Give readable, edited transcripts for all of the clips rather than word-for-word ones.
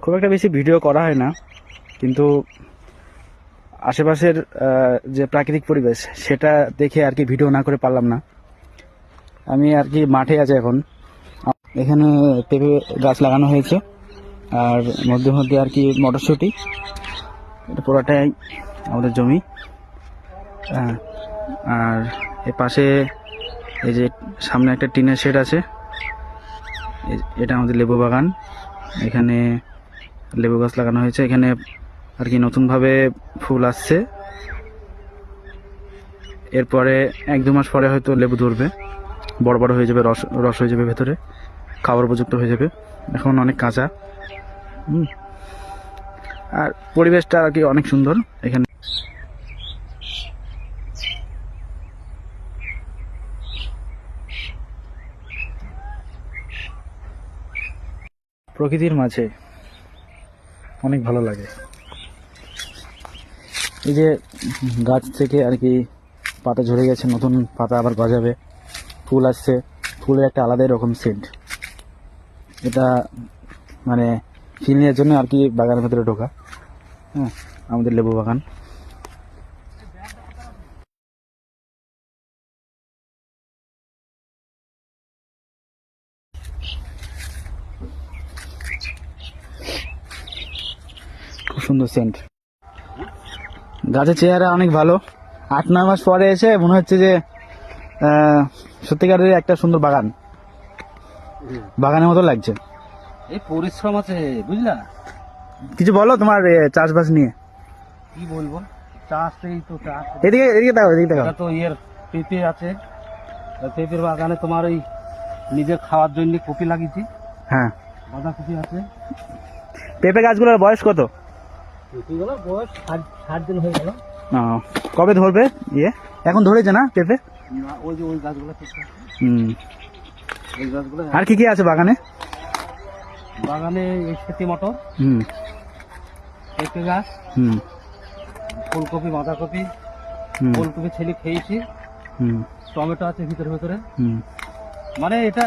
খুব একটা বেশি ভিডিও করা হয় না, কিন্তু আশেপাশের যে প্রাকৃতিক পরিবেশ সেটা দেখে আর কি ভিডিও না করে পারলাম না। আমি আর কি মাঠে আছি এখন। এখানে পেঁপে গাছ লাগানো হয়েছে, আর মধ্যে মধ্যে আর কি মটরশুঁটি। এটা পুরোটাই আমাদের জমি। আর এর পাশে এই যে সামনে একটা টিনের শেড আছে, এটা আমাদের লেবু বাগান। এখানে লেবু গাছ লাগানো হয়েছে। এখানে আর কি নতুনভাবে ফুল আসছে। এরপরে 1-2 মাস পরে হয়তো লেবু ধরবে, বড় বড় হয়ে যাবে, রস রস হয়ে যাবে ভেতরে, খাবার উপযুক্ত হয়ে যাবে। এখন অনেক কাঁচা। আর পরিবেশটা আর কি অনেক সুন্দর এখানে। প্রকৃতির মাঝে অনেক ভালো লাগে। এই যে গাছ থেকে আর কি পাতা ঝরে গেছে, নতুন পাতা আবার গজাবে, ফুল আসছে, ফুলের একটা আলাদাই রকম সেন্ট। এটা মানে ফিল নেওয়ার জন্য আর কি বাগানের ভেতরে ঢোকা। হ্যাঁ, আমাদের লেবু বাগান। খুব সুন্দর সেন্ট। গাছের চেহারা অনেক ভালো। 8-9 মাস পরে এসে মনে হচ্ছে যে সত্যিকারের একটা সুন্দর বাগানের মতো লাগছে। এই পরিশ্রম আছে বুঝলা। কিছু বলো তোমার চাষবাস নিয়ে। কি বলবো, চাষ এই তো চাষ। এদিকে এদিকে দেখো, এদিকে দেখো। তো পেঁপে আছে, পেঁপের বাগানে তোমার ওই নিজের খাওয়ার জন্য কপি লাগিয়েছি। হ্যাঁ, বাঁধাকপি আছে। পেঁপে গাছগুলোর বয়স কত? পেঁপেগুলোর বয়স 60 দিন হয়ে গেল। কবে ধরবে? এখন ধরেছে না পেঁপে? ওই যে ওই গাছগুলো ওই গাছগুলো। আর কি কি আছে বাগানে? বাগানে এই খেতি মটর, পেঁপে গাছ, ফুলকপি, বাঁধাকপি, ফুলকপি ছেলে খেয়েছি, টমেটো আছে ভিতরে ভিতরে। মানে এটা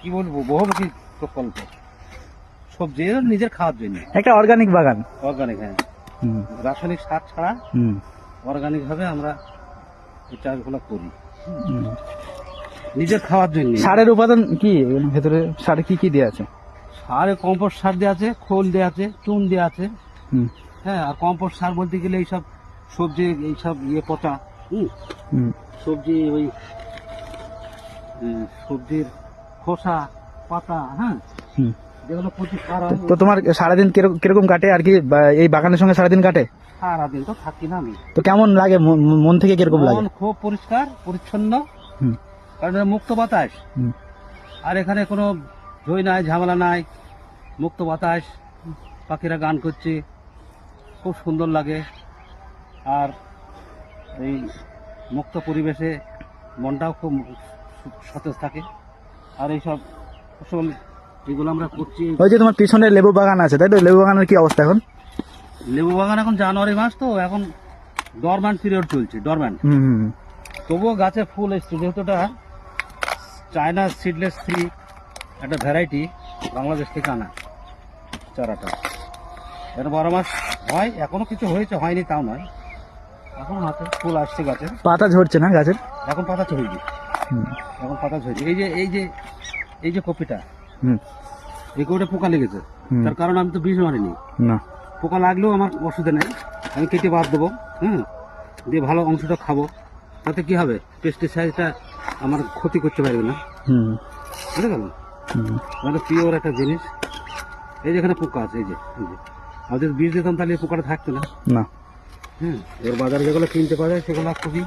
কি বলবো, বহুমুখী প্রকল্প। সবজি নিজের খাওয়ার জন্য একটা অর্গানিক বাগান। অর্গানিক, হ্যাঁ, রাসায়নিক সার ছাড়া অর্গানিক ভাবে আমরা এই চাষগুলো করি নিজের খাওয়ার জন্য। সারের উপাদান কি ভেতরে? সারে কি কি দেওয়া আছে? সারে কম্পোস্ট সার দেওয়া আছে, খোল দেওয়া আছে, চুন দেওয়া আছে। হ্যাঁ, আর কম্পোস্ট সার বলতে গেলে এইসব সবজি, এইসব পচা সবজি, ওই সবজির খোসা, পাতা, হ্যাঁ, যেগুলো প্রচুর সার হয়। তো তোমার সারাদিন কিরকম কাটে আর কি এই বাগানের সঙ্গে? সারাদিন কাটে? সারাদিন তো থাকি না আমি। তো কেমন লাগে মন থেকে? কিরকম লাগে? খুব পরিষ্কার পরিচ্ছন্ন, কারণ মুক্ত বাতাস। আর এখানে কোনো ঝই নাই, ঝামেলা নাই, মুক্ত বাতাস, পাখিরা গান করছে, খুব সুন্দর লাগে। আর এই মুক্ত পরিবেশে মনটাও খুব সতেজ থাকে। আর এইসব ফসল এগুলো আমরা করছি। ওই যে তোমার পিছনে লেবু বাগান আছে, তাই তো? লেবু বাগানের কি অবস্থা এখন? লেবু বাগান এখন জানুয়ারি মাস, তো এখন ডরম্যান্ট পিরিয়ড চলছে, ডরম্যান্ট। তবুও গাছে ফুল এসছে, যেহেতু এটা চায়না সিডলেস 3 একটা ভ্যারাইটি, বাংলাদেশ থেকে আনা চারাটা। এটা 12 মাস হয়। এখনো কিছু হয়েছে, হয়নি তাও নয়, এখন হাতে ফুল আসছে গাছে। পাতা ঝরছে না গাছের? এখন পাতা ঝরছে, এখন পাতা ঝরছে। এই যে কপিটা, এই কপিটা পোকা লেগেছে, তার কারণ আমি তো বীজ মারিনি না। পোকা লাগলেও আমার অসুবিধা নেই, আমি কেটে বাদ দেবো, দিয়ে ভালো অংশটা খাবো। তাতে কি হবে, পেস্টিসাইডটা আমার ক্ষতি করতে পারবে না, বুঝতে গেল? আমাদের পিওর একটা জিনিস। এই যে এখানে পোকা আছে, এই যে আর যদি বীজ দিতাম তাহলে এই পোকাটা থাকতো না। এর বাজারে যেগুলো কিনতে পারে সেগুলো খুবই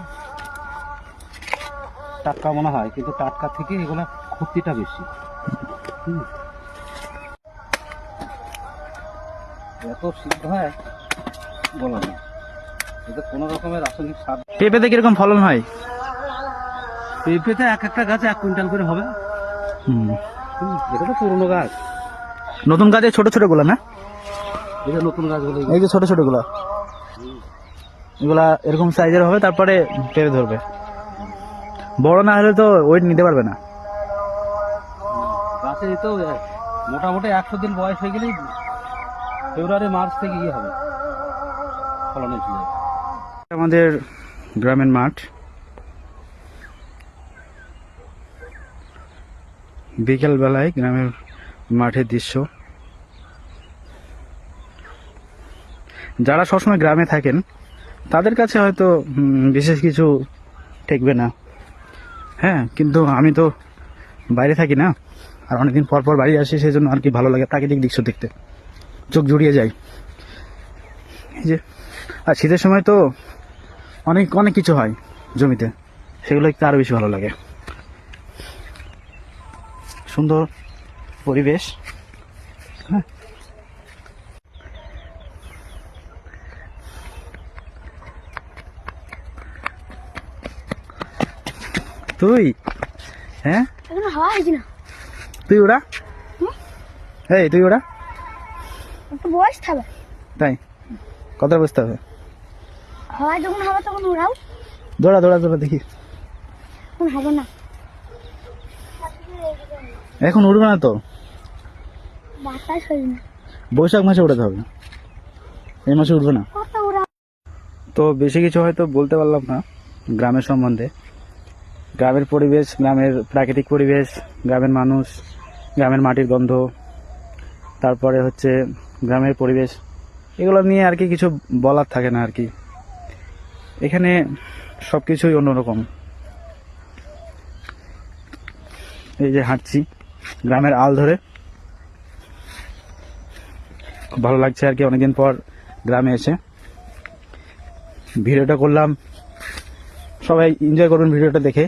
টাটকা মনে হয়, কিন্তু টাটকা থেকে এগুলো ক্ষতিটা বেশি। এত সিদ্ধ হয় বলো না, এতে কোনো রকমের রাসায়নিক সার। পেঁপেতে কিরকম ফলন হয়? পেঁপেতে এক একটা গাছে 1 কুইন্টাল করে হবে। এটা তো পুরনো গাছ। নতুন গাছে ছোট ছোট গুলা না? এটা নতুন গাছগুলো, এই যে ছোট ছোট গুলা, এগুলা এরকম সাইজের হবে, তারপরে পেঁপে ধরবে। বড় না হলে তো ওয়েট নিতে পারবে না। গাছে তো মোটামুটি 100 দিন বয়স হয়ে গেলেই ফেব্রুয়ারি মার্চ থেকে ইয়ে হবে, ফলন এসে যাবে। আমাদের গ্রামের মাঠ, বিকেল বেলায় গ্রামের মাঠের দৃশ্য। যারা সবসময় গ্রামে থাকেন তাদের কাছে হয়তো বিশেষ কিছু ঠেকবে না, হ্যাঁ, কিন্তু আমি তো বাইরে থাকি না, আর অনেকদিন পর পর বাড়ি আসি, সেই জন্য আর কি ভালো লাগে প্রাকৃতিক দৃশ্য দেখতে, চোখ জুড়িয়ে যায়। এই যে, আর শীতের সময় তো অনেক অনেক কিছু হয় জমিতে, সেগুলো দেখতে আরো বেশি ভালো লাগে। সুন্দর পরিবেশ, হ্যাঁ। তুই, হ্যাঁ, এখনো হাওয়া হয়েছে না, তুই ওরা, এই তুই ওরা, একটু বয়স থাকবে, তাই কথা বুঝতে হবে। হাওয়ায় যখন হবে তখন উড়াও, দৌড়া দৌড়া দৌড়া দেখি, তখন হবে না, এখন উঠবে না তো, বাতাস হয়ে না, বৈশাখ মাসে উঠাতে হবে, এই মাসে উঠবে না। কত উড়াও। তো বেশি কিছু হয়তো বলতে পারলাম না গ্রামের সম্বন্ধে। গ্রামের পরিবেশ, গ্রামের প্রাকৃতিক পরিবেশ, গ্রামের মানুষ, গ্রামের মাটির গন্ধ, তারপরে হচ্ছে গ্রামের পরিবেশ, এগুলো নিয়ে আর কি কিছু বলার থাকে না আর কি। এখানে সব কিছুই অন্যরকম। এই যে হাঁটছি গ্রামের আল ধরে, খুব ভালো লাগছে আর কি অনেকদিন পর গ্রামে এসে। ভিডিওটা করলাম, সবাই এনজয় করবেন ভিডিওটা দেখে।